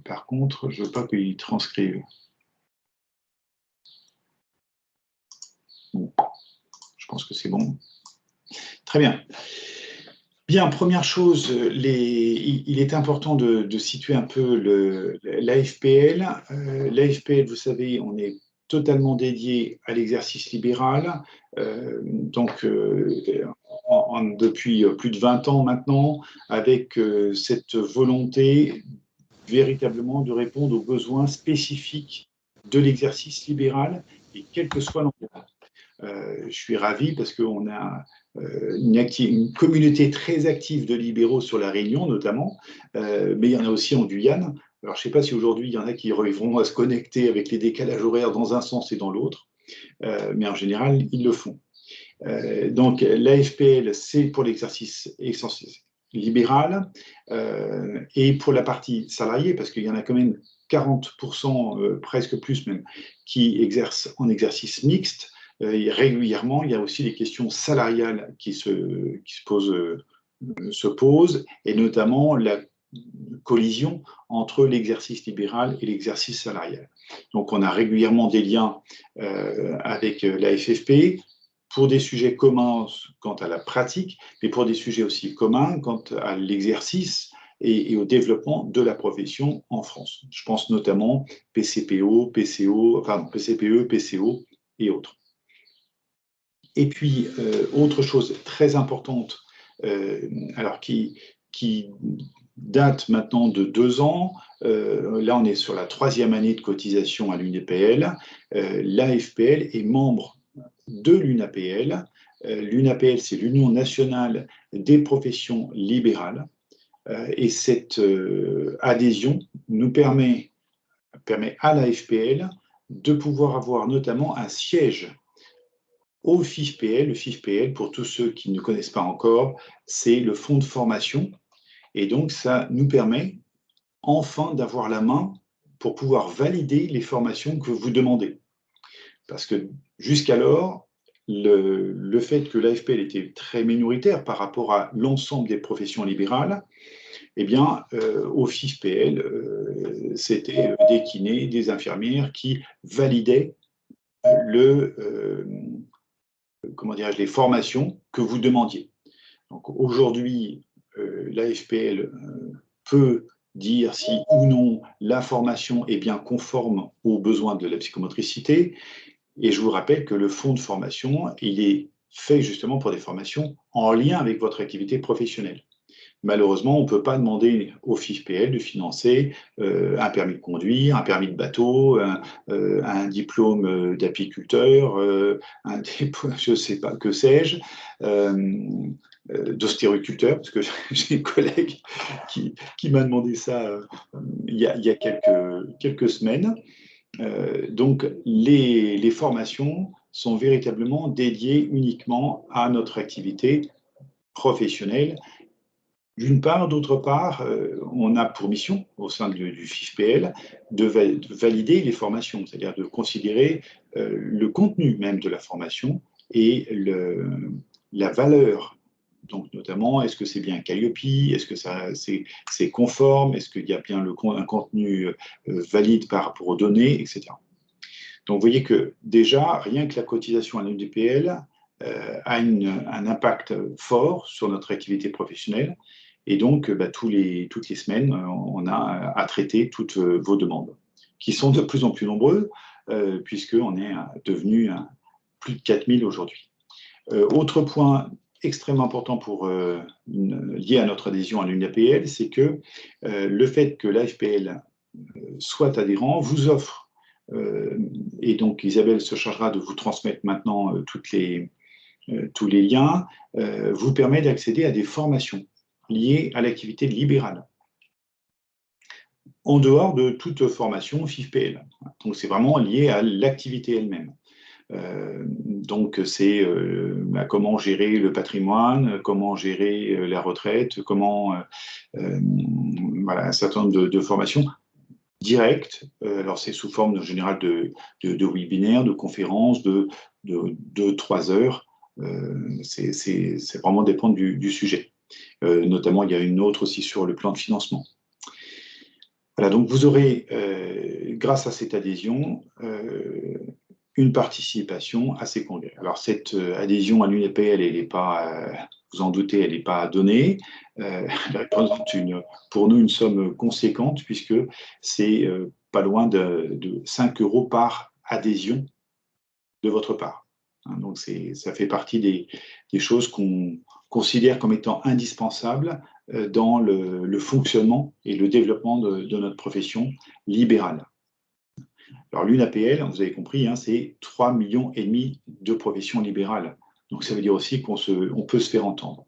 Par contre, je ne veux pas qu'il transcrive. Bon, je pense que c'est bon. Très bien. Bien, première chose, il est important de situer un peu l'AFPL. L'AFPL, vous savez, on est totalement dédié à l'exercice libéral. Depuis plus de 20 ans maintenant, avec cette volonté véritablement de répondre aux besoins spécifiques de l'exercice libéral, et quel que soit l'endroit. Je suis ravi parce qu'on a une communauté très active de libéraux sur La Réunion notamment, mais il y en a aussi en Guyane. Alors je ne sais pas si aujourd'hui il y en a qui arriveront à se connecter avec les décalages horaires dans un sens et dans l'autre, mais en général ils le font. Donc l'AFPL, c'est pour l'exercice libéral, et pour la partie salariée, parce qu'il y en a quand même 40%, presque plus même, qui exercent en exercice mixte. Régulièrement, il y a aussi des questions salariales qui se posent, et notamment la collision entre l'exercice libéral et l'exercice salarial. Donc on a régulièrement des liens avec la FFP, pour des sujets communs quant à la pratique, mais pour des sujets aussi communs quant à l'exercice et au développement de la profession en France. Je pense notamment PCPE, PCO et autres. Et puis, autre chose très importante, alors qui date maintenant de 2 ans, là on est sur la 3e année de cotisation à l'UNAPL, l'AFPL est membre de l'UNAPL. L'UNAPL, c'est l'Union nationale des professions libérales, et cette adhésion nous permet à l'AFPL de pouvoir avoir notamment un siège au FIFPL. Le FIFPL, pour tous ceux qui ne connaissent pas encore, c'est le fonds de formation, et donc ça nous permet enfin d'avoir la main pour pouvoir valider les formations que vous demandez. Parce que jusqu'alors, le fait que l'AFPL était très minoritaire par rapport à l'ensemble des professions libérales, eh bien, au FIFPL, c'était des kinés, des infirmières qui validaient les formations que vous demandiez. Donc aujourd'hui, l'AFPL peut dire si ou non la formation est bien conforme aux besoins de la psychomotricité. Et je vous rappelle que le fonds de formation, il est fait justement pour des formations en lien avec votre activité professionnelle. Malheureusement, on ne peut pas demander au FIFPL de financer un permis de conduire, un permis de bateau, un diplôme d'apiculteur, je ne sais pas, que sais-je, d'ostériculteur, parce que j'ai une collègue qui m'a demandé ça il y a quelques semaines. Donc, les formations sont véritablement dédiées uniquement à notre activité professionnelle. D'une part, d'autre part, on a pour mission, au sein du FIFPL, de valider les formations, c'est-à-dire de considérer le contenu même de la formation et la valeur. Donc, notamment, est-ce que c'est bien Calliope? Est-ce que c'est conforme? Est-ce qu'il y a bien un contenu valide par rapport aux données, etc. Donc, vous voyez que déjà, rien que la cotisation à l'UDPL a un impact fort sur notre activité professionnelle. Et donc, toutes les semaines, on a à traiter toutes vos demandes, qui sont de plus en plus nombreuses, puisqu'on est devenu plus de 4000 aujourd'hui. Autre point extrêmement important lié à notre adhésion à l'UNAPL, c'est que le fait que l'AFPL soit adhérent vous offre, et donc Isabelle se chargera de vous transmettre maintenant tous les liens, vous permet d'accéder à des formations liées à l'activité libérale, en dehors de toute formation FIFPL. Donc c'est vraiment lié à l'activité elle-même. Donc c'est comment gérer le patrimoine, comment gérer la retraite, comment un certain nombre de formations directes. Alors c'est sous forme en général de webinaires, de conférences, de 3 heures. C'est vraiment dépendre du sujet. Notamment, il y a une autre aussi sur le plan de financement. Voilà, donc vous aurez, grâce à cette adhésion, une participation à ces congrès. Alors cette adhésion à l'UNAPL, elle n'est pas, vous en doutez, elle n'est pas donnée. Elle représente pour nous une somme conséquente puisque c'est pas loin de 5 € par adhésion de votre part. Hein, donc ça fait partie des choses qu'on considère comme étant indispensables dans le fonctionnement et le développement de notre profession libérale. Alors l'UNAPL, vous avez compris, hein, c'est 3,5 millions de professions libérales. Donc ça veut dire aussi qu'on peut se faire entendre.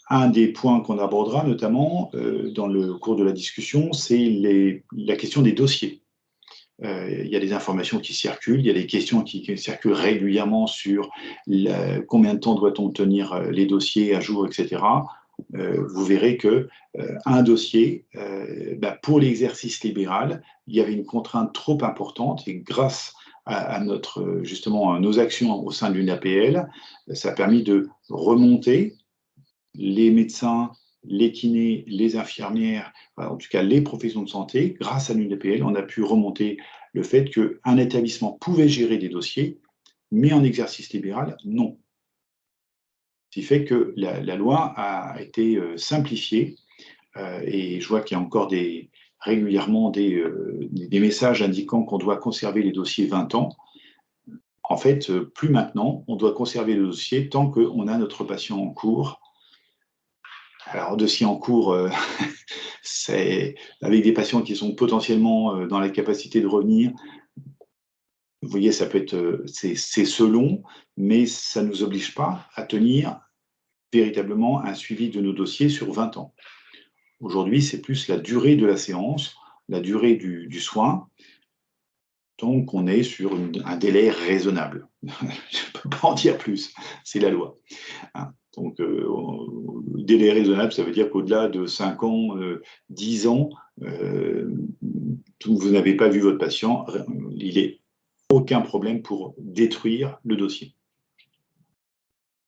Un des points qu'on abordera notamment dans le cours de la discussion, c'est la question des dossiers. Il y a des informations qui circulent, il y a des questions qui circulent régulièrement sur combien de temps doit-on tenir les dossiers à jour, etc. Vous verrez que un dossier, pour l'exercice libéral, il y avait une contrainte trop importante et grâce à justement à nos actions au sein de l'UNAPL, ça a permis de remonter les médecins, les kinés, les infirmières, en tout cas les professions de santé. Grâce à l'UNAPL, on a pu remonter le fait qu'un établissement pouvait gérer des dossiers, mais en exercice libéral, non. Ce qui fait que la loi a été simplifiée et je vois qu'il y a encore régulièrement des messages indiquant qu'on doit conserver les dossiers 20 ans. En fait, plus maintenant, on doit conserver le dossier tant qu'on a notre patient en cours. Alors, dossier en cours, c'est avec des patients qui sont potentiellement dans la capacité de revenir. Vous voyez, ça peut être, c'est selon, mais ça ne nous oblige pas à tenir véritablement un suivi de nos dossiers sur 20 ans. Aujourd'hui, c'est plus la durée de la séance, la durée du soin. Donc, on est sur un délai raisonnable. Je ne peux pas en dire plus, c'est la loi. Hein. Donc, délai raisonnable, ça veut dire qu'au-delà de 5 ans, 10 ans, vous n'avez pas vu votre patient, il n'est aucun problème pour détruire le dossier.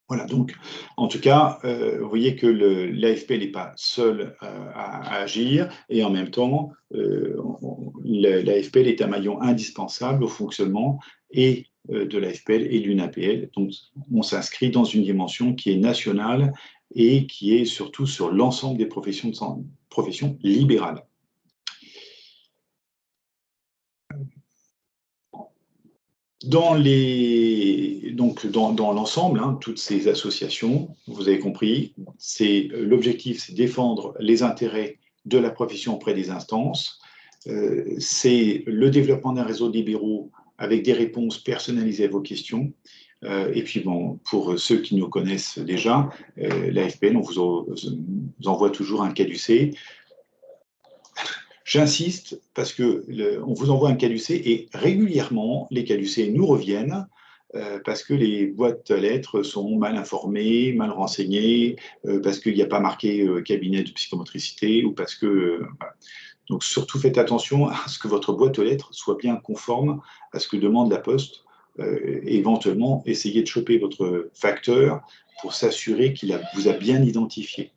Voilà, donc en tout cas, vous voyez que l'AFP n'est pas seul à agir et en même temps, l'AFPL est un maillon indispensable au fonctionnement et de l'AFPL et de l'UNAPL. Donc on s'inscrit dans une dimension qui est nationale et qui est surtout sur l'ensemble des professions libérales. Dans l'ensemble, hein, toutes ces associations, vous avez compris, l'objectif, c'est défendre les intérêts de la profession auprès des instances, c'est le développement d'un réseau de libéraux avec des réponses personnalisées à vos questions. Et puis, bon, pour ceux qui nous connaissent déjà, l'AFPL, on vous envoie toujours un caducée. J'insiste parce qu'on vous envoie un caducée et régulièrement, les caducées nous reviennent parce que les boîtes lettres sont mal informées, mal renseignées, parce qu'il n'y a pas marqué cabinet de psychomotricité ou parce que... Voilà. Donc surtout faites attention à ce que votre boîte aux lettres soit bien conforme à ce que demande la Poste. Éventuellement, essayez de choper votre facteur pour s'assurer qu'il vous a bien identifié.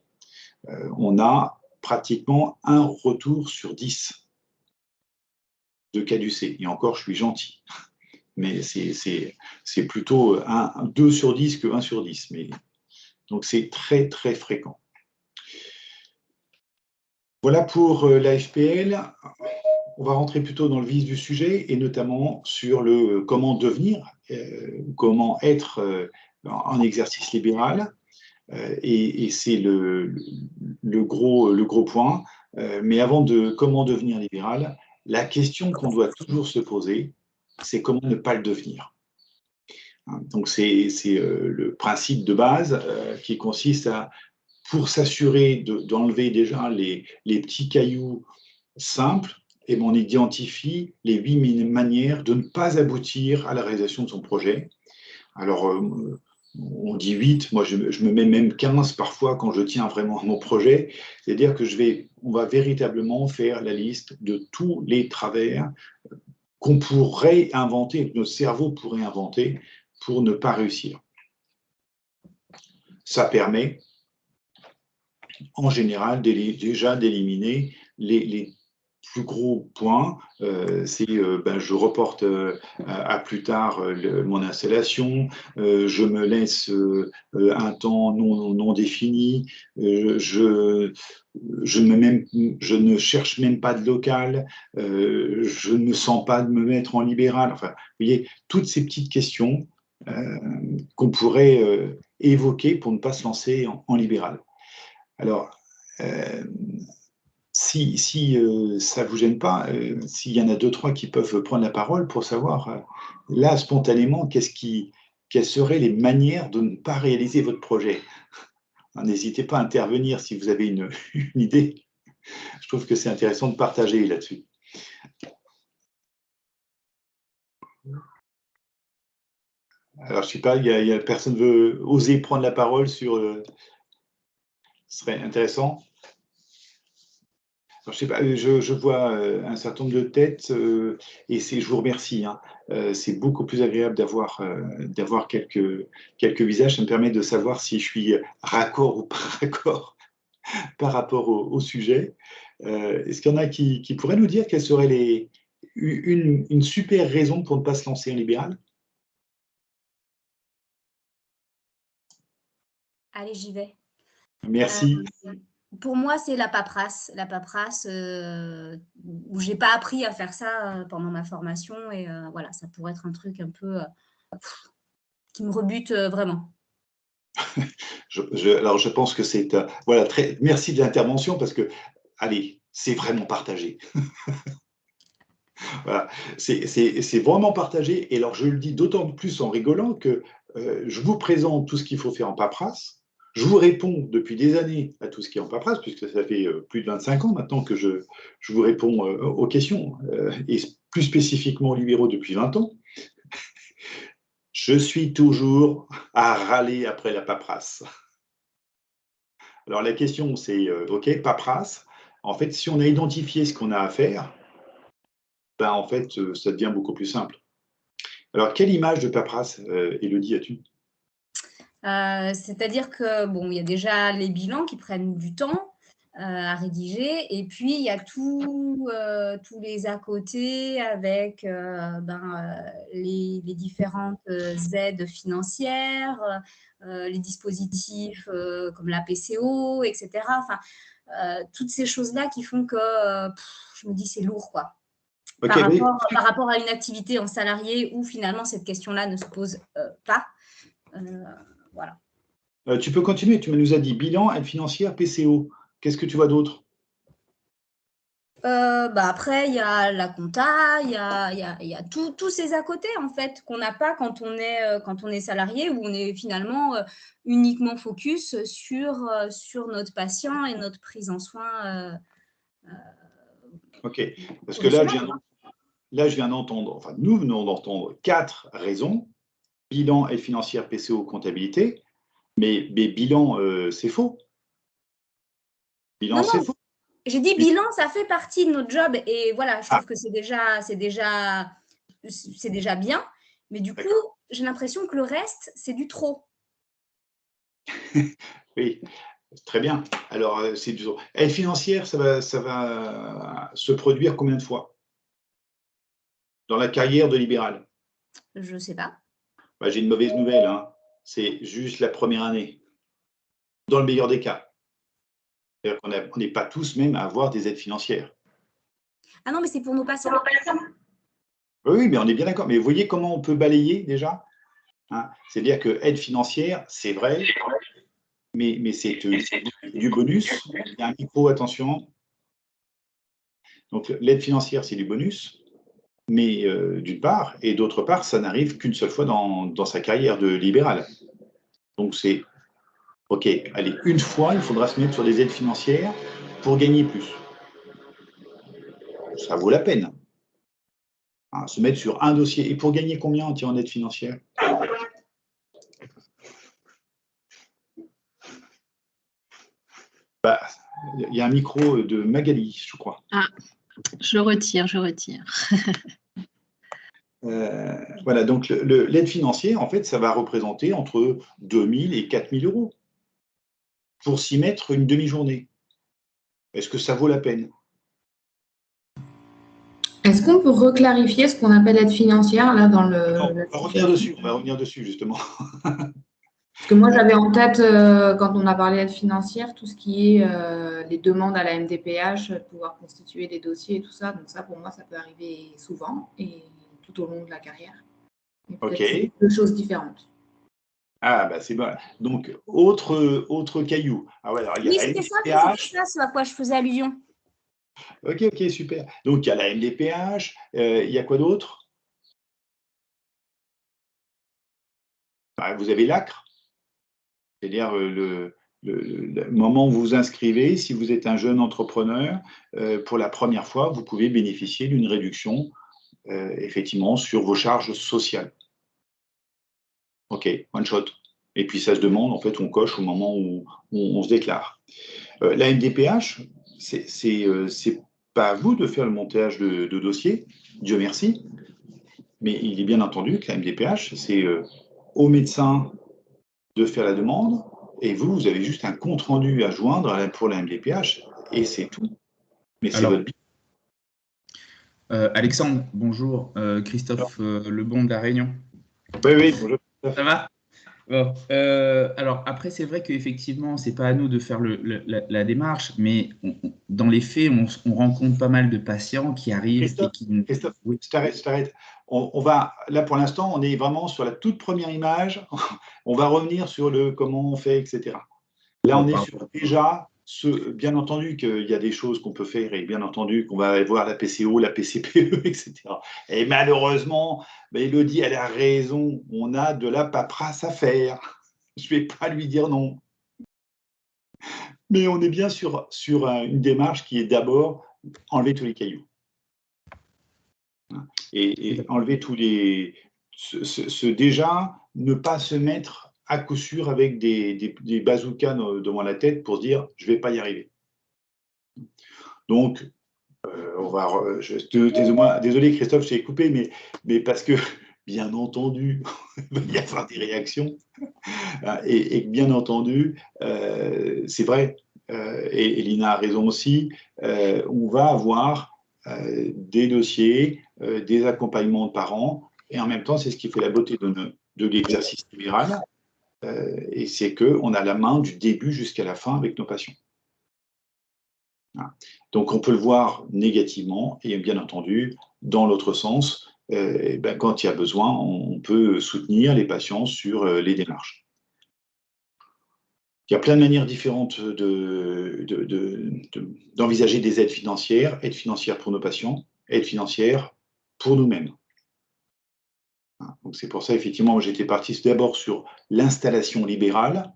On a pratiquement un retour sur 10 de caducée. Et encore, je suis gentil. Mais c'est plutôt 2 sur 10 que 1 sur 10. Mais, donc c'est très, très fréquent. Voilà pour l'AFPL. On va rentrer plutôt dans le vif du sujet et notamment sur le comment devenir, comment être en exercice libéral. Et c'est le gros point. Mais avant de comment devenir libéral, la question qu'on doit toujours se poser, c'est comment ne pas le devenir. Hein, donc c'est le principe de base qui consiste à, pour s'assurer d'enlever déjà les petits cailloux simples, et on identifie les 8 manières de ne pas aboutir à la réalisation de son projet. Alors, on dit 8, moi je me mets même 15 parfois quand je tiens vraiment à mon projet. C'est-à-dire que on va véritablement faire la liste de tous les travers qu'on pourrait inventer, que notre cerveau pourrait inventer pour ne pas réussir. Ça permet en général déjà d'éliminer les plus gros points, c'est je reporte à plus tard mon installation, je me laisse un temps non défini, je ne cherche même pas de local, je ne me sens pas de me mettre en libéral. Enfin, vous voyez, toutes ces petites questions qu'on pourrait évoquer pour ne pas se lancer en libéral. Alors, si ça ne vous gêne pas, s'il y en a deux, trois qui peuvent prendre la parole pour savoir, là, spontanément, quelles seraient les manières de ne pas réaliser votre projet. N'hésitez pas à intervenir si vous avez une idée. Je trouve que c'est intéressant de partager là-dessus. Alors, je ne sais pas, personne veut oser prendre la parole sur... ce serait intéressant. Alors, je sais pas, je vois un certain nombre de têtes et je vous remercie. Hein. C'est beaucoup plus agréable d'avoir quelques visages. Ça me permet de savoir si je suis raccord ou pas raccord par rapport au sujet. Est-ce qu'il y en a qui pourraient nous dire quelle serait une super raison pour ne pas se lancer en libéral? Allez, j'y vais. Merci. Pour moi, c'est la paperasse où j'ai pas appris à faire ça pendant ma formation et voilà, ça pourrait être un truc un peu qui me rebute vraiment. Alors, je pense que c'est voilà, merci de l'intervention parce que, allez, c'est vraiment partagé. Voilà, c'est vraiment partagé. Et alors, je le dis d'autant plus en rigolant que je vous présente tout ce qu'il faut faire en paperasse. Je vous réponds depuis des années à tout ce qui est en paperasse, puisque ça fait plus de 25 ans maintenant que je vous réponds aux questions, et plus spécifiquement aux libéraux depuis 20 ans. Je suis toujours à râler après la paperasse. Alors la question, c'est, OK, paperasse. En fait, si on a identifié ce qu'on a à faire, ben, en fait, ça devient beaucoup plus simple. Alors, quelle image de paperasse, Élodie, as-tu? C'est-à-dire que, bon, il y a déjà les bilans qui prennent du temps à rédiger et puis il y a tous les à côté avec les différentes aides financières, les dispositifs comme la PCO, etc. Enfin, toutes ces choses-là qui font que je me dis c'est lourd, quoi. OK, Par rapport à une activité en salarié où finalement cette question-là ne se pose pas. Voilà. Tu peux continuer, tu nous as dit bilan, aide financière, PCO. Qu'est-ce que tu vois d'autre? Après, il y a la compta, il y a tous ces à côté, en fait, qu'on n'a pas quand on est salarié, où on est finalement uniquement focus sur notre patient et notre prise en soin. OK, parce que là, je viens d'entendre, enfin, nous venons d'entendre 4 raisons: bilan, aide financière, PCO, comptabilité. Mais bilan, c'est faux. Bilan, Non, c'est non, faux. j'ai dit bilan, ça fait partie de notre job et voilà, je Ah, trouve que c'est déjà bien. Mais du coup, d'accord. j'ai l'impression que le reste, c'est du trop. Oui, très bien. Alors, c'est du aide financière, ça va se produire combien de fois dans la carrière de libéral? Je sais pas. Bah, j'ai une mauvaise nouvelle, hein. C'est juste la première année, dans le meilleur des cas. C'est-à-dire on n'est pas tous même à avoir des aides financières. Ah non, mais c'est pour nos patients. Oui, oui, mais on est bien d'accord. Mais vous voyez comment on peut balayer déjà? Hein? C'est-à-dire que aide financière, c'est vrai, mais c'est du bonus. Il y a un micro, attention. Donc l'aide financière, c'est du bonus, mais d'une part, et d'autre part, ça n'arrive qu'une seule fois dans sa carrière de libéral. Donc c'est, OK, allez, une fois, il faudra se mettre sur des aides financières pour gagner plus. Ça vaut la peine. Hein, se mettre sur un dossier. Et pour gagner combien en tirant en aide financière? Bah, il y a un micro de Magali, je crois. Ah, je retire. Voilà, donc l'aide financière, en fait, ça va représenter entre 2 000 et 4 000 euros pour s'y mettre une demi-journée. Est-ce que ça vaut la peine? Est-ce qu'on peut reclarifier ce qu'on appelle aide financière là dans le... Non, on va revenir dessus justement. Parce que moi, j'avais en tête, quand on a parlé d'aide financière, tout ce qui est les demandes à la MDPH, pouvoir constituer des dossiers et tout ça. Donc ça, pour moi, ça peut arriver souvent et tout au long de la carrière. Et peut-être Ok. c'est deux choses différentes. Ah, bah c'est bon. Donc, autre caillou. Ah ouais, alors il y a Oui, la c'était MDPH. ça, ce à quoi je faisais allusion. Ok, super. Donc, il y a la MDPH. Il y a quoi d'autre? Bah, vous avez l'ACRE. C'est-à-dire le moment où vous vous inscrivez, si vous êtes un jeune entrepreneur, pour la première fois, vous pouvez bénéficier d'une réduction, effectivement, sur vos charges sociales. OK, one shot. Et puis ça se demande, en fait, on coche au moment où on se déclare. La MDPH, c'est pas à vous de faire le montage de dossier, Dieu merci, mais il est bien entendu que la MDPH, c'est au médecin de faire la demande, et vous avez juste un compte-rendu à joindre pour la MDPH, et c'est tout. Mais c'est votre but. Alexandre, bonjour. Christophe Lebon de La Réunion. Oui, bonjour. Ça va? Bon, alors après, c'est vrai qu'effectivement, c'est pas à nous de faire la démarche, mais dans les faits, on rencontre pas mal de patients qui arrivent et qui... Christophe, Oui. je t'arrête. On va, là pour l'instant, on est vraiment sur la toute première image. On va revenir sur le comment on fait, etc. Là, on est sur déjà, bien entendu qu'il y a des choses qu'on peut faire et bien entendu qu'on va voir la PCO, la PCPE, etc. Et malheureusement, Élodie, elle a raison, on a de la paperasse à faire. Je ne vais pas lui dire non. Mais on est bien sur une démarche qui est d'abord enlever tous les cailloux. Et enlever tous les... déjà, ne pas se mettre à coup sûr avec des bazookas devant la tête pour se dire « je ne vais pas y arriver ». Donc, désolé Christophe, je t'ai coupé, mais parce que, bien entendu, il va y avoir des réactions. Et bien entendu, c'est vrai, et Lina a raison aussi, on va avoir des dossiers, des accompagnements de parents, et en même temps, c'est ce qui fait la beauté de l'exercice libéral, et c'est qu'on a la main du début jusqu'à la fin avec nos patients. Donc, on peut le voir négativement et bien entendu, dans l'autre sens, quand il y a besoin, on peut soutenir les patients sur les démarches. Il y a plein de manières différentes d'envisager des aides financières pour nos patients, aides financières pour nous-mêmes. Donc, c'est pour ça, effectivement, j'étais parti d'abord sur l'installation libérale,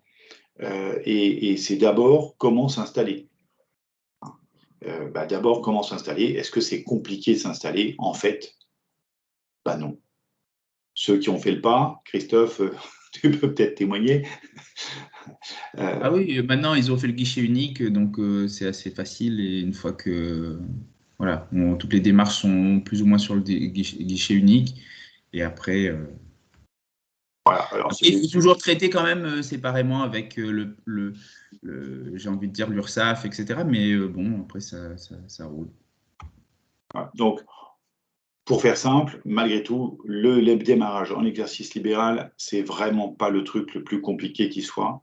et c'est d'abord comment s'installer. D'abord, comment s'installer? Est-ce que c'est compliqué de s'installer? En fait, non. Ceux qui ont fait le pas, Christophe, tu peux peut-être témoigner. Ah oui, maintenant, ils ont fait le guichet unique, donc c'est assez facile. Et une fois que voilà, toutes les démarches sont plus ou moins sur le guichet unique. Et après, voilà, alors il faut toujours traiter quand même séparément avec j'ai envie de dire l'URSSAF, etc. Mais bon, après, ça roule. Voilà. Donc, pour faire simple, malgré tout, le démarrage en exercice libéral, c'est vraiment pas le truc le plus compliqué qui soit.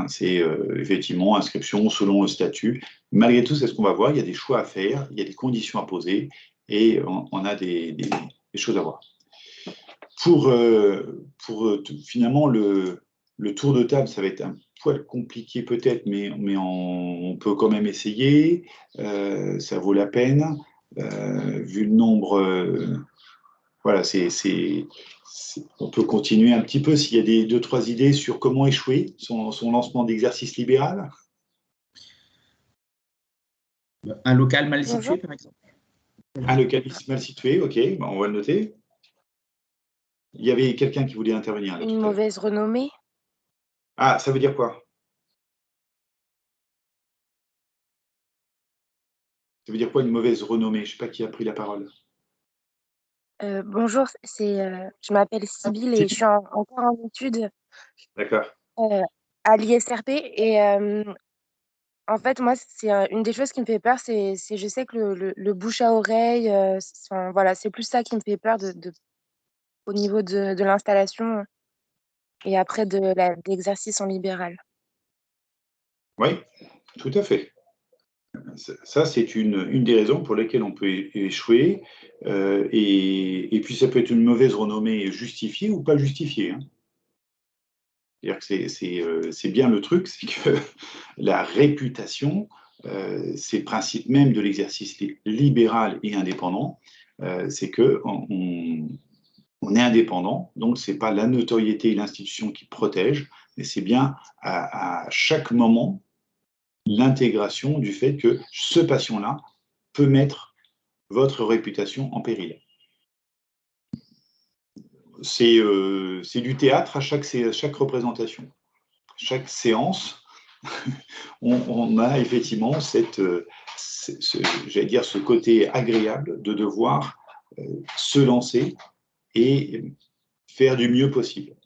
C'est effectivement inscription selon le statut. Malgré tout, c'est ce qu'on va voir. Il y a des choix à faire, il y a des conditions à poser et on a des choses à voir. Pour finalement, le tour de table, ça va être un poil compliqué peut-être, mais on peut quand même essayer. Ça vaut la peine. Vu le nombre, voilà, on peut continuer un petit peu s'il y a 2-3 idées sur comment échouer son lancement d'exercice libéral. Un local mal situé, par exemple. Un local mal situé, ok, on va le noter. Il y avait quelqu'un qui voulait intervenir. Une mauvaise renommée. Ah, ça veut dire quoi? Ça veut dire quoi une mauvaise renommée? Je ne sais pas qui a pris la parole. Bonjour, je m'appelle Sybille et je suis encore en études D'accord. à l'ISRP et En fait, moi, c'est une des choses qui me fait peur, je sais que le bouche à oreille, voilà, c'est plus ça qui me fait peur au niveau de l'installation et après de l'exercice en libéral. Oui, tout à fait. Ça, c'est une des raisons pour lesquelles on peut échouer. Et puis, ça peut être une mauvaise renommée justifiée ou pas justifiée, hein. C'est-à-dire que c'est bien le truc, c'est que la réputation, c'est le principe même de l'exercice libéral et indépendant, c'est on est indépendant, donc ce n'est pas la notoriété et l'institution qui protègent, mais c'est bien à chaque moment l'intégration du fait que ce patient-là peut mettre votre réputation en péril. C'est du théâtre à chaque représentation. Chaque séance, on a effectivement j'allais dire, ce côté agréable de devoir se lancer et faire du mieux possible.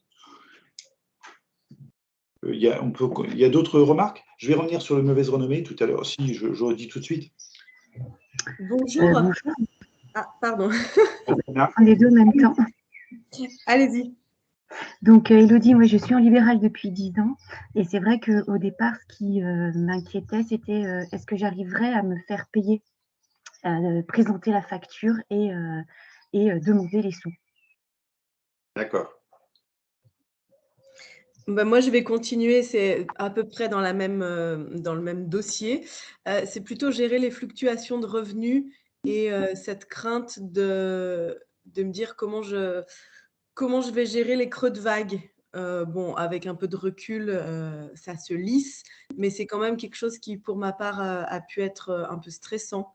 Il y a d'autres remarques? Je vais revenir sur le mauvaise renommée tout à l'heure. Si, je redis tout de suite. Bonjour. Bonjour. Ah, pardon. Les deux en même temps. Allez-y. Donc, Élodie, moi, je suis en libéral depuis 10 ans. Et c'est vrai qu'au départ, ce qui m'inquiétait, c'était est-ce que j'arriverais à me faire payer, présenter la facture et demander les sous. D'accord. Ben moi, je vais continuer, c'est à peu près dans le même dossier. C'est plutôt gérer les fluctuations de revenus et cette crainte de me dire comment je vais gérer les creux de vague. Bon, avec un peu de recul, ça se lisse, mais c'est quand même quelque chose qui, pour ma part, a pu être un peu stressant.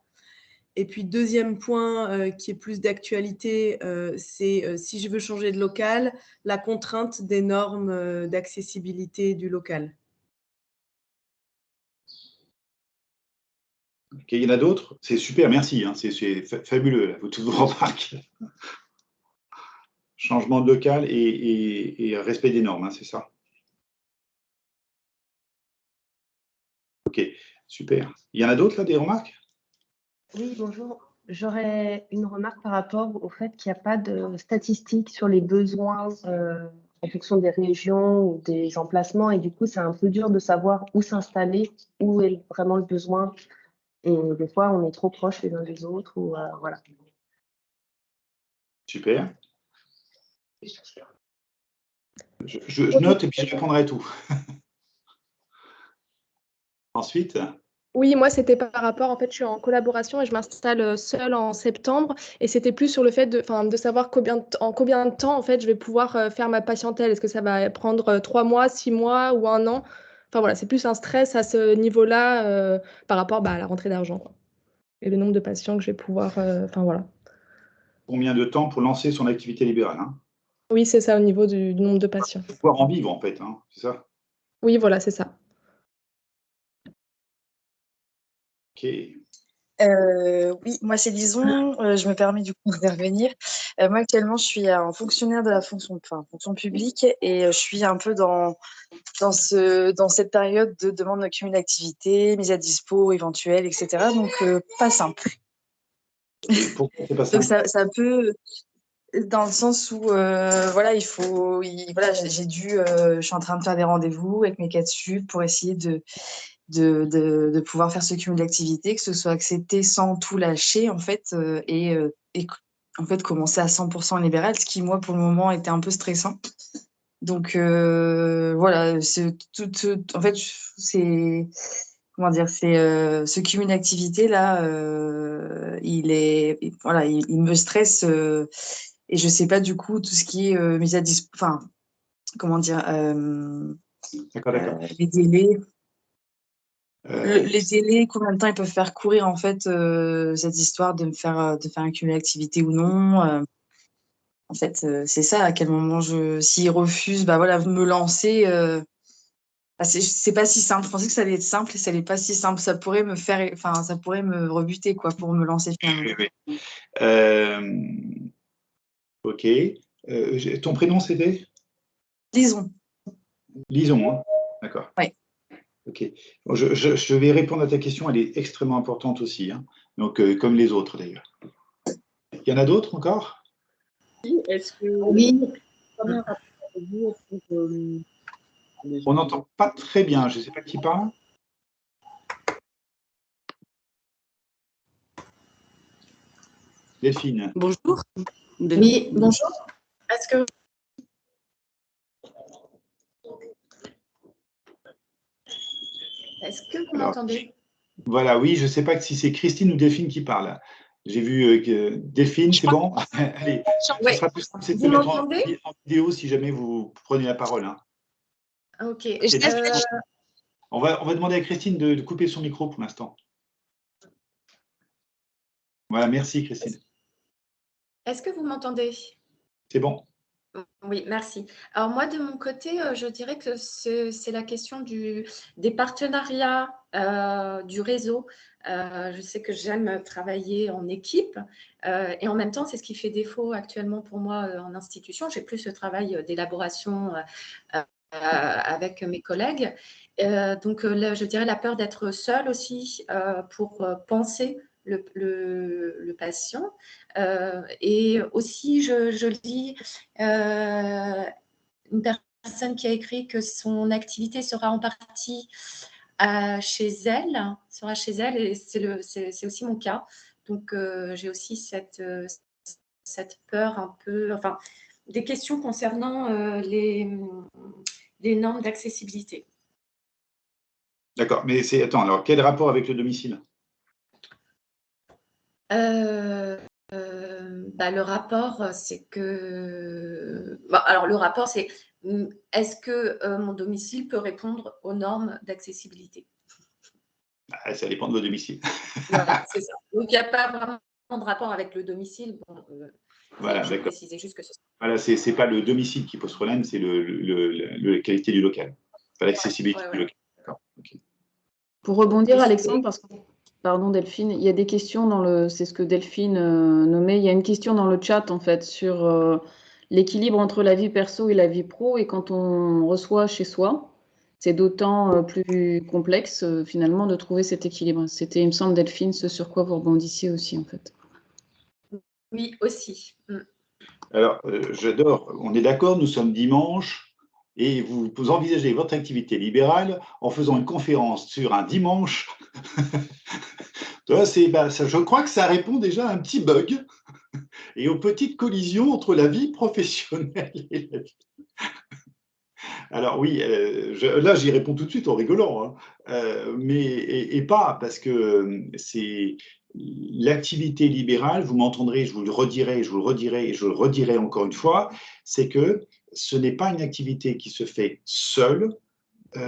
Et puis, deuxième point qui est plus d'actualité, c'est si je veux changer de local, la contrainte des normes d'accessibilité du local. Ok, il y en a d'autres? C'est super, merci, hein, c'est fabuleux, là, toutes vos remarques. Changement de local et respect des normes, hein, c'est ça? Ok, super. Il y en a d'autres, là, des remarques? Oui, bonjour. J'aurais une remarque par rapport au fait qu'il n'y a pas de statistiques sur les besoins en fonction des régions ou des emplacements. Et du coup, c'est un peu dur de savoir où s'installer, où est vraiment le besoin. Et des fois, on est trop proches les uns des autres. Ou, voilà. Super. Je note et puis je répondrai à tout. Ensuite? Oui, moi, c'était par rapport, en fait, je suis en collaboration et je m'installe seule en septembre. Et c'était plus sur le fait de savoir en combien de temps, en fait, je vais pouvoir faire ma patientèle. Est-ce que ça va prendre 3 mois, 6 mois ou 1 an? Enfin, voilà, c'est plus un stress à ce niveau-là par rapport à la rentrée d'argent, quoi. Et le nombre de patients que je vais pouvoir... Enfin, voilà. Combien de temps pour lancer son activité libérale, hein? Oui, c'est ça, au niveau du nombre de patients. Pouvoir en vivre, en fait, hein, c'est ça? Oui, voilà, c'est ça. Ok. Oui, moi c'est Lison, je me permets du coup d'intervenir. Moi actuellement je suis en fonctionnaire de la fonction publique et je suis un peu dans cette période de demande de cumul d'activité, mise à dispo éventuelle, etc. Donc pas simple. Pourquoi c'est pas Donc simple? ça peut, dans le sens où voilà, voilà, je suis en train de faire des rendez-vous avec mes 4 sup pour essayer de pouvoir faire ce cumul d'activité, que ce soit accepté sans tout lâcher en fait, et en fait commencer à 100% libéral, ce qui moi pour le moment était un peu stressant. Donc voilà, en fait c'est comment dire, c'est ce cumul d'activité là, il me stresse et je sais pas du coup tout ce qui est mise à disposition, enfin comment dire, D'accord. les délais. Les délais, combien de temps ils peuvent faire courir en fait cette histoire de faire un cumul d'activité ou non. En fait, c'est ça. À quel moment s'ils refusent, bah voilà, me lancer. C'est pas si simple. Je pensais que ça allait être simple et ça n'est pas si simple. Ça pourrait me rebuter quoi pour me lancer finalement. Oui. Ok. Ton prénom c'était? Lison. Lison, hein? D'accord. Oui. Ok. Je vais répondre à ta question, elle est extrêmement importante aussi, hein. Donc, comme les autres d'ailleurs. Il y en a d'autres encore? Est-ce que Oui. On n'entend pas très bien, je ne sais pas qui parle. Delphine. Bonjour. Oui, bonjour. Est-ce que vous m'entendez? Voilà, oui, je ne sais pas si c'est Christine ou Delphine qui parle. J'ai vu que Delphine, c'est bon? Allez, ce sera plus simple, c'est de se mettre en vidéo si jamais vous prenez la parole, hein. Ok. On va demander à Christine de couper son micro pour l'instant. Voilà, merci Christine. Est-ce que vous m'entendez? C'est bon. Oui, merci. Alors moi, de mon côté, je dirais que c'est la question des partenariats, du réseau. Je sais que j'aime travailler en équipe et en même temps, c'est ce qui fait défaut actuellement pour moi en institution. J'ai plus ce travail d'élaboration avec mes collègues. Donc, là, je dirais la peur d'être seule aussi pour penser le patient. Et aussi, je lis une personne qui a écrit que son activité sera en partie chez elle, et c'est aussi mon cas. Donc, j'ai aussi cette peur un peu, enfin, des questions concernant les normes d'accessibilité. D'accord, mais attends, alors quel rapport avec le domicile? Le rapport, c'est que… alors, le rapport, c'est est-ce que mon domicile peut répondre aux normes d'accessibilité? Ça dépend de votre domicile. Voilà, c'est ça. Donc, il n'y a pas vraiment de rapport avec le domicile. Bon, voilà, je précisais juste que ce… Voilà, ce n'est pas le domicile qui pose problème, c'est la qualité du local, pas l'accessibilité du local. D'accord. Okay. Pour rebondir, Alexandre, parce que… Pardon Delphine, il y a des questions dans le… C'est ce que Delphine nommait. Il y a une question dans le chat, en fait, sur l'équilibre entre la vie perso et la vie pro. Et quand on reçoit chez soi, c'est d'autant plus complexe, finalement, de trouver cet équilibre. C'était, il me semble, Delphine, ce sur quoi vous rebondissiez aussi, en fait. Oui, aussi. Alors, j'adore. On est d'accord, nous sommes dimanche. Et vous envisagez votre activité libérale en faisant une conférence sur un dimanche. Je crois que ça répond déjà à un petit bug et aux petites collisions entre la vie professionnelle et la vie. Alors oui, là j'y réponds tout de suite en rigolant, hein, mais pas parce que c'est l'activité libérale, vous m'entendrez, je vous le redirai, je vous le redirai et je le redirai encore une fois, c'est que ce n'est pas une activité qui se fait seule,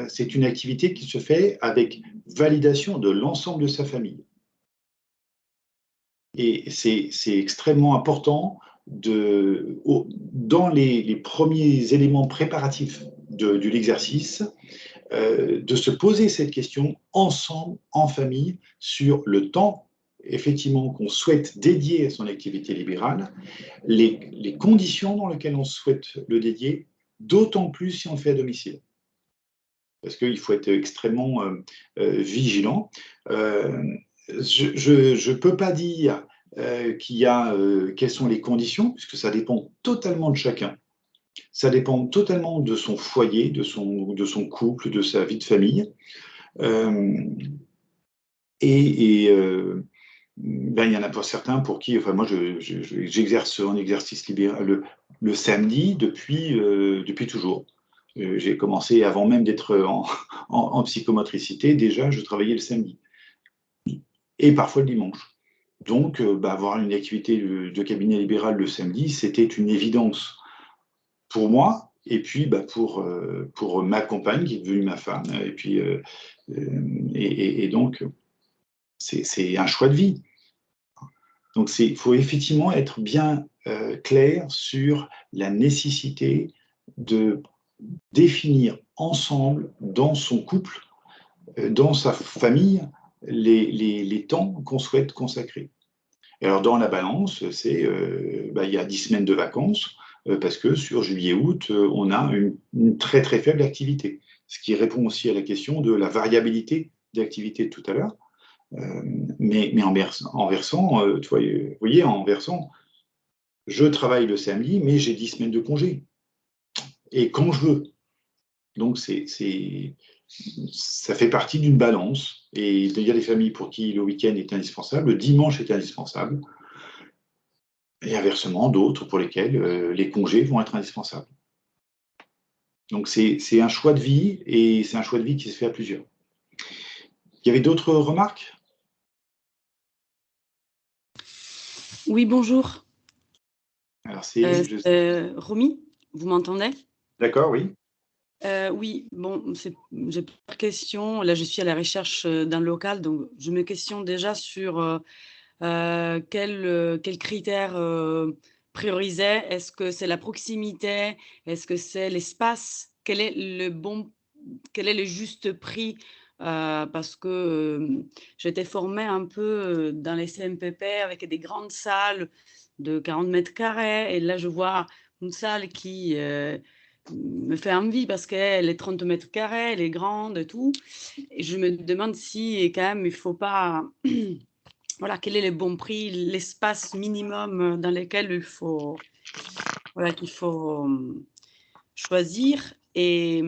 c'est une activité qui se fait avec validation de l'ensemble de sa famille. Et c'est extrêmement important dans les premiers éléments préparatifs de l'exercice, de se poser cette question ensemble, en famille, sur le temps effectivement qu'on souhaite dédier à son activité libérale, les conditions dans lesquelles on souhaite le dédier, d'autant plus si on le fait à domicile. Parce qu'il faut être extrêmement vigilant. Je ne peux pas dire quelles sont les conditions, puisque ça dépend totalement de chacun. Ça dépend totalement de son foyer, de son couple, de sa vie de famille. Il y en a pour certains pour qui, enfin moi j'exerce en exercice libéral le samedi depuis toujours. J'ai commencé avant même d'être en psychomotricité, déjà je travaillais le samedi et parfois le dimanche. Donc avoir une activité de cabinet libéral le samedi, c'était une évidence pour moi et puis pour ma compagne qui est devenue ma femme. Et puis donc c'est un choix de vie. Donc, il faut effectivement être bien clair sur la nécessité de définir ensemble, dans son couple, dans sa famille, les temps qu'on souhaite consacrer. Et alors, dans la balance, il y a 10 semaines de vacances, parce que sur juillet-août, on a une très très faible activité. ce qui répond aussi à la question de la variabilité d'activité de tout à l'heure. Mais en versant, vous voyez, en versant, je travaille le samedi, mais j'ai 10 semaines de congé. Et quand je veux. Donc, ça fait partie d'une balance. Et il y a des familles pour qui le week-end est indispensable, le dimanche est indispensable. Et inversement, d'autres pour lesquels les congés vont être indispensables. Donc, c'est un choix de vie, et c'est un choix de vie qui se fait à plusieurs. Il y avait d'autres remarques? Oui, bonjour. Alors, Romy, vous m'entendez? D'accord, oui. Oui, bon, j'ai plusieurs questions. Là, je suis à la recherche d'un local, donc je me questionne déjà sur quels critères prioriser. Est-ce que c'est la proximité? Est-ce que c'est l'espace? Quel est le juste prix? Parce que j'étais formée un peu dans les CMPP avec des grandes salles de 40 mètres carrés, et là je vois une salle qui me fait envie parce qu'elle est 30 mètres carrés, elle est grande et tout, et je me demande si quand même il ne faut pas voilà, quel est le bon prix, l'espace minimum dans lequel il faut choisir. Et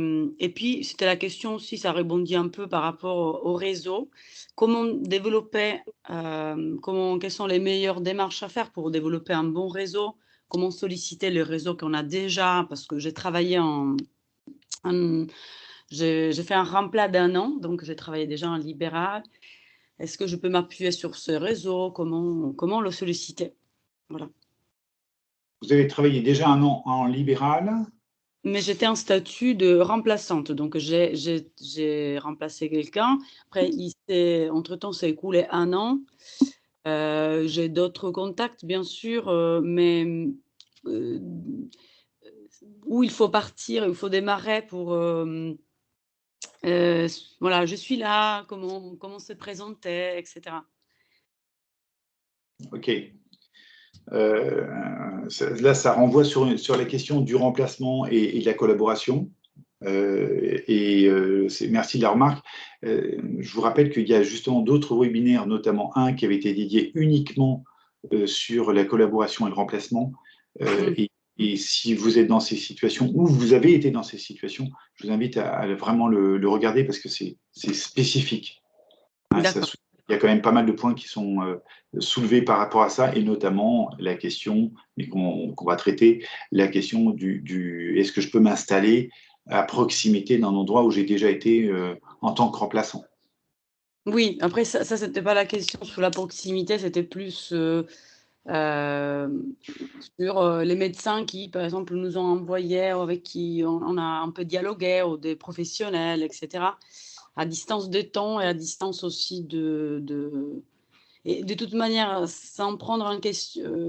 puis, c'était la question aussi, ça rebondit un peu par rapport au réseau. Comment développer, quelles sont les meilleures démarches à faire pour développer un bon réseau? Comment solliciter le réseau qu'on a déjà? Parce que j'ai travaillé j'ai fait un remplat d'1 an, donc j'ai travaillé déjà en libéral. Est-ce que je peux m'appuyer sur ce réseau? Comment le solliciter? Voilà. Vous avez travaillé déjà 1 an en libéral? Mais j'étais en statut de remplaçante, donc j'ai remplacé quelqu'un. Après, entre-temps, s'est écoulé 1 an. J'ai d'autres contacts, bien sûr, mais où il faut partir, il faut démarrer pour... voilà, je suis là, comment se présenter, etc. Ok. Là, ça renvoie sur la question du remplacement et de la collaboration. Merci de la remarque. Je vous rappelle qu'il y a justement d'autres webinaires, notamment un qui avait été dédié uniquement sur la collaboration et le remplacement. Et si vous êtes dans ces situations, ou vous avez été dans ces situations, je vous invite à vraiment le regarder parce que c'est spécifique. Hein, il y a quand même pas mal de points qui sont soulevés par rapport à ça, et notamment la question, mais qu'on va traiter, la question du est-ce que je peux m'installer à proximité d'un endroit où j'ai déjà été en tant que remplaçant. Oui, après, ça c'était pas la question sur la proximité, c'était plus sur les médecins qui, par exemple, nous ont envoyés, avec qui on a un peu dialogué, ou des professionnels, etc., à distance de temps et à distance aussi et de toute manière, sans prendre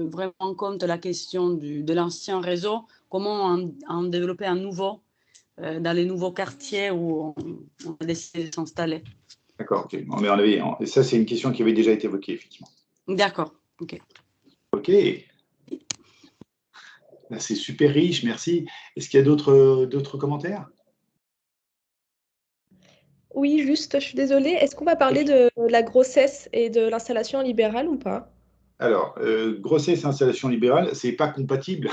vraiment en compte la question de l'ancien réseau, comment en développer un nouveau dans les nouveaux quartiers où on a décidé de s'installer. D'accord, ok. Mais ça, c'est une question qui avait déjà été évoquée, effectivement. D'accord, ok. Ok. C'est super riche, merci. Est-ce qu'il y a d'autres commentaires? Oui, juste, je suis désolée. Est-ce qu'on va parler de la grossesse et de l'installation libérale ou pas? Alors, grossesse et installation libérale, c'est pas compatible,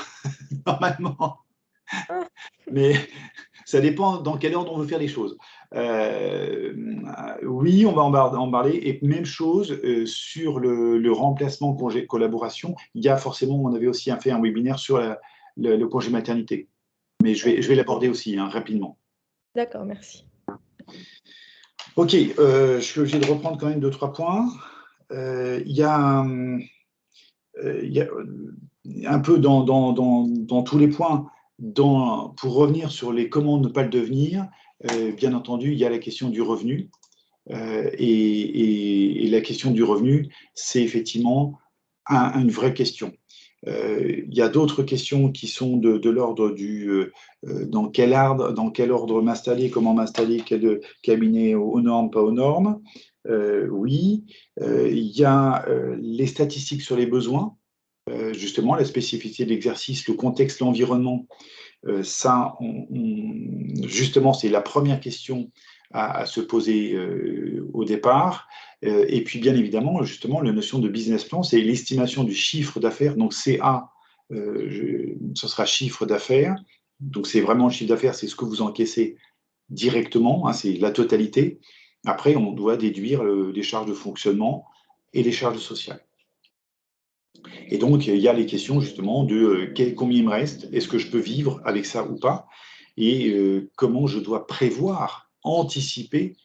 normalement. Mais ça dépend dans quel ordre on veut faire les choses. Oui, on va en parler. Et même chose sur le remplacement congé collaboration. Il y a forcément, on avait aussi fait un webinaire sur le congé maternité. Mais je vais l'aborder aussi rapidement. D'accord, merci. Ok, je suis obligé de reprendre quand même 2-3 points. Il y a un peu dans tous les points, pour revenir sur les comment ne pas le devenir, bien entendu, il y a la question du revenu. Et la question du revenu, c'est effectivement une vraie question. Il y a d'autres questions qui sont de l'ordre du dans quel ordre m'installer, comment m'installer, quel cabinet aux normes, pas aux normes. Oui, il y a les statistiques sur les besoins, justement la spécificité de l'exercice, le contexte, l'environnement, Justement, c'est la première question à se poser au départ. Et puis, bien évidemment, justement, la notion de business plan, c'est l'estimation du chiffre d'affaires. Donc, CA, ce sera chiffre d'affaires. Donc, c'est vraiment le chiffre d'affaires, c'est ce que vous encaissez directement, hein, c'est la totalité. Après, on doit déduire les charges de fonctionnement et les charges sociales. Et donc, il y a les questions justement de combien il me reste, est-ce que je peux vivre avec ça ou pas, et comment je dois prévoir, anticiper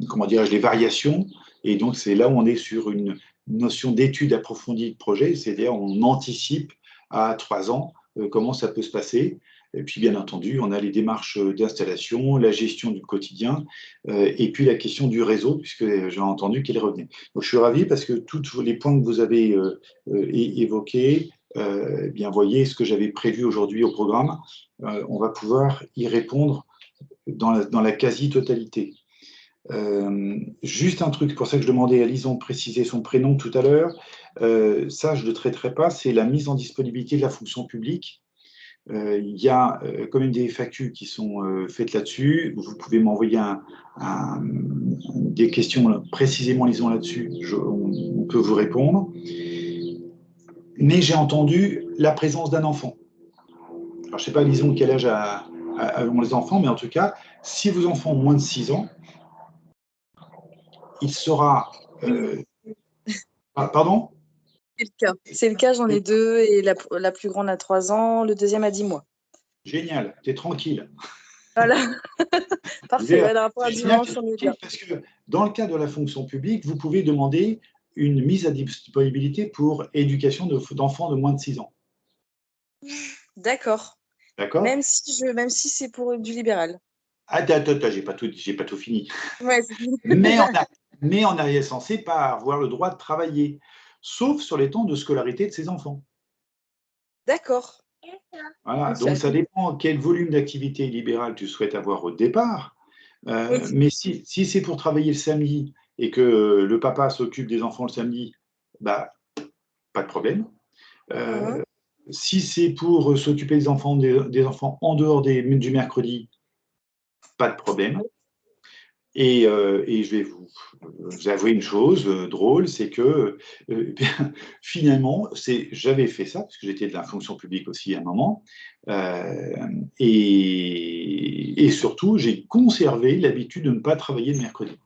comment dirais-je, les variations. Et donc, c'est là où on est sur une notion d'étude approfondie de projet, c'est-à-dire on anticipe à 3 ans comment ça peut se passer. Et puis, bien entendu, on a les démarches d'installation, la gestion du quotidien, et puis la question du réseau, puisque j'ai entendu qu'elle revenait. Donc, je suis ravi parce que tous les points que vous avez évoqués, bien, voyez ce que j'avais prévu aujourd'hui au programme, on va pouvoir y répondre dans la quasi-totalité. Juste un truc, pour ça que je demandais à Lison de préciser son prénom tout à l'heure, ça je ne le traiterai pas, c'est la mise en disponibilité de la fonction publique. Il y a quand même des FAQ qui sont faites là-dessus. Vous pouvez m'envoyer des questions précisément, Lison, là-dessus. On peut vous répondre. Mais j'ai entendu la présence d'un enfant. Alors, je ne sais pas, Lison, quel âge ont les enfants, mais en tout cas, si vos enfants ont moins de 6 ans, il sera... pardon ? C'est le cas, j'en ai 2, et la plus grande a 3 ans, le deuxième a 10 mois. Génial, tu es tranquille. Voilà, parfait, ouais, rapport à dimanche, on est bien. Parce que dans le cas de la fonction publique, vous pouvez demander une mise à disponibilité pour éducation d'enfants de moins de 6 ans. D'accord. D'accord. Même si c'est pour du libéral. Attends, j'ai pas tout fini. Ouais, mais on est censé pas avoir le droit de travailler, sauf sur les temps de scolarité de ses enfants. D'accord. Voilà, donc ça dépend quel volume d'activité libérale tu souhaites avoir au départ. Mais si c'est pour travailler le samedi et que le papa s'occupe des enfants le samedi, bah, pas de problème. Si c'est pour s'occuper des enfants en dehors du mercredi, pas de problème. Et je vais vous avouer une chose drôle, c'est que finalement, j'avais fait ça, parce que j'étais de la fonction publique aussi à un moment, et surtout, j'ai conservé l'habitude de ne pas travailler le mercredi.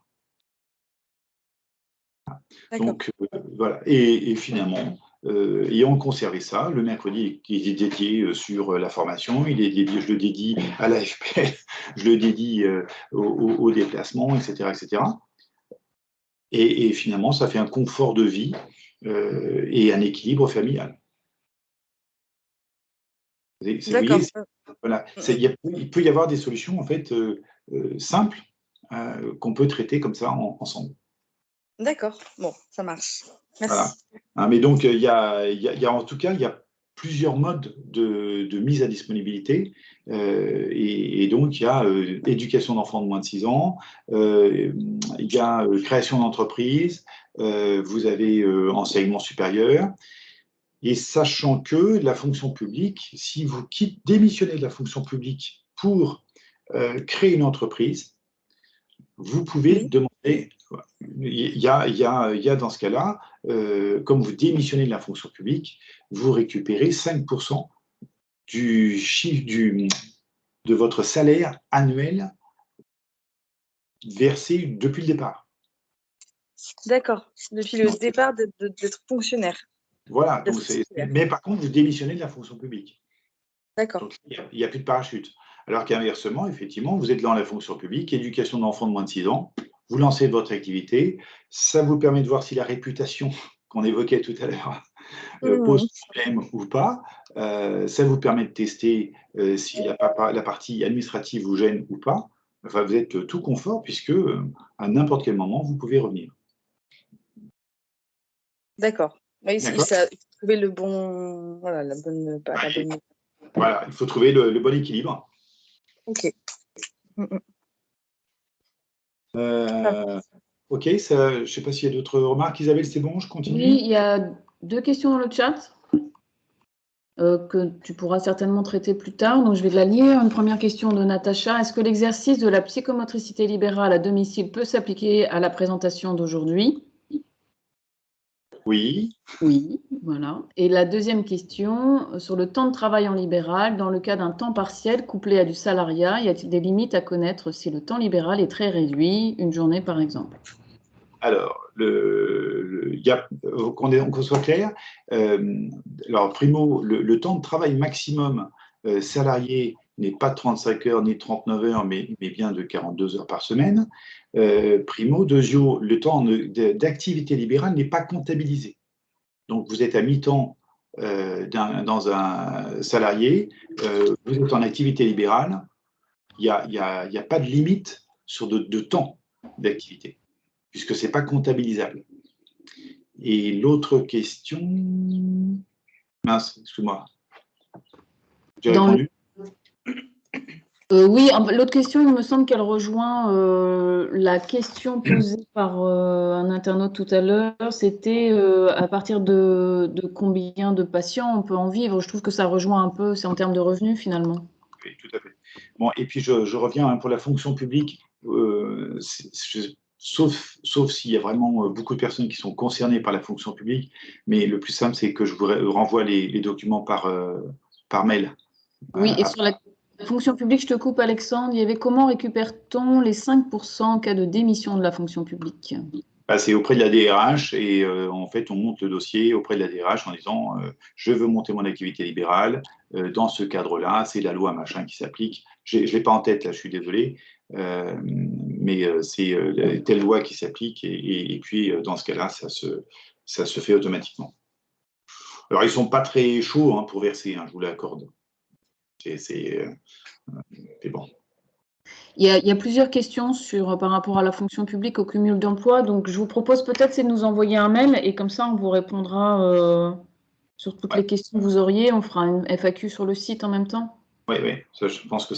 Donc, voilà. Et finalement, ayant conservé ça, le mercredi qui est dédié sur la formation, je le dédie à l'AFPL, je le dédie au déplacement, etc., etc. Et finalement, ça fait un confort de vie et un équilibre familial. Vous voyez, voilà, il peut y avoir des solutions en fait simples qu'on peut traiter comme ça ensemble. D'accord, bon, ça marche. Merci. Voilà. Hein, mais donc, en tout cas, il y a plusieurs modes de mise à disponibilité. Et donc, il y a éducation d'enfants de moins de 6 ans, il y a création d'entreprise, vous avez enseignement supérieur. Et sachant que la fonction publique, si vous démissionnez de la fonction publique pour créer une entreprise, vous pouvez demander, il y a dans ce cas-là, comme vous démissionnez de la fonction publique, vous récupérez 5% du chiffre de votre salaire annuel versé depuis le départ. D'accord, depuis le départ d'être fonctionnaire. Voilà, donc mais par contre, vous démissionnez de la fonction publique. D'accord. Donc, il n'y a plus de parachute. Alors qu'inversement, effectivement, vous êtes dans la fonction publique, éducation d'enfants de moins de 6 ans, vous lancez votre activité, ça vous permet de voir si la réputation qu'on évoquait tout à l'heure pose problème ou pas, ça vous permet de tester si la partie administrative vous gêne ou pas. Enfin, vous êtes tout confort puisque à n'importe quel moment, vous pouvez revenir. D'accord. Il faut trouver le bon... Voilà, la bonne... Voilà, il faut trouver le bon équilibre. Ok. Ok, je ne sais pas s'il y a d'autres remarques. Isabelle, c'est bon, je continue? Oui, il y a 2 questions dans le chat. que tu pourras certainement traiter plus tard. Donc, je vais la lire. Une première question de Natacha. Est-ce que l'exercice de la psychomotricité libérale à domicile peut s'appliquer à la présentation d'aujourd'hui? Oui. Oui, voilà. Et la deuxième question, sur le temps de travail en libéral, dans le cas d'un temps partiel couplé à du salariat, y a-t-il des limites à connaître si le temps libéral est très réduit, une journée par exemple? Alors, qu'on soit clair, alors primo, le temps de travail maximum salarié n'est pas de 35 heures ni de 39 heures, mais bien de 42 heures par semaine. Primo, deuxio, le temps d'activité libérale n'est pas comptabilisé. Donc, vous êtes à mi-temps dans un salarié, vous êtes en activité libérale, il n'y a pas de limite sur de temps d'activité, puisque ce n'est pas comptabilisable. Et l'autre question... Mince, excuse-moi. J'ai répondu. Oui, l'autre question, il me semble qu'elle rejoint la question posée par un internaute tout à l'heure. C'était à partir de combien de patients on peut en vivre? Je trouve que ça rejoint un peu, c'est en termes de revenus finalement. Oui, tout à fait. Bon, et puis je reviens pour la fonction publique, sauf s'il y a vraiment beaucoup de personnes qui sont concernées par la fonction publique, mais le plus simple, c'est que je vous renvoie les documents par mail. Oui, et sur la fonction publique, je te coupe Alexandre, il y avait comment récupère-t-on les 5% en cas de démission de la fonction publique? C'est auprès de la DRH et en fait, on monte le dossier auprès de la DRH en disant je veux monter mon activité libérale. Dans ce cadre-là, c'est la loi machin qui s'applique. Je ne l'ai pas en tête, là, je suis désolé, mais c'est telle loi qui s'applique et puis dans ce cas-là, ça se fait automatiquement. Alors, ils ne sont pas très chauds pour verser, je vous l'accorde. C'est bon. Il y a plusieurs questions par rapport à la fonction publique au cumul d'emploi. Donc, je vous propose peut-être c'est de nous envoyer un mail et comme ça, on vous répondra sur toutes les questions que vous auriez. On fera une FAQ sur le site en même temps. Oui, ça, je pense que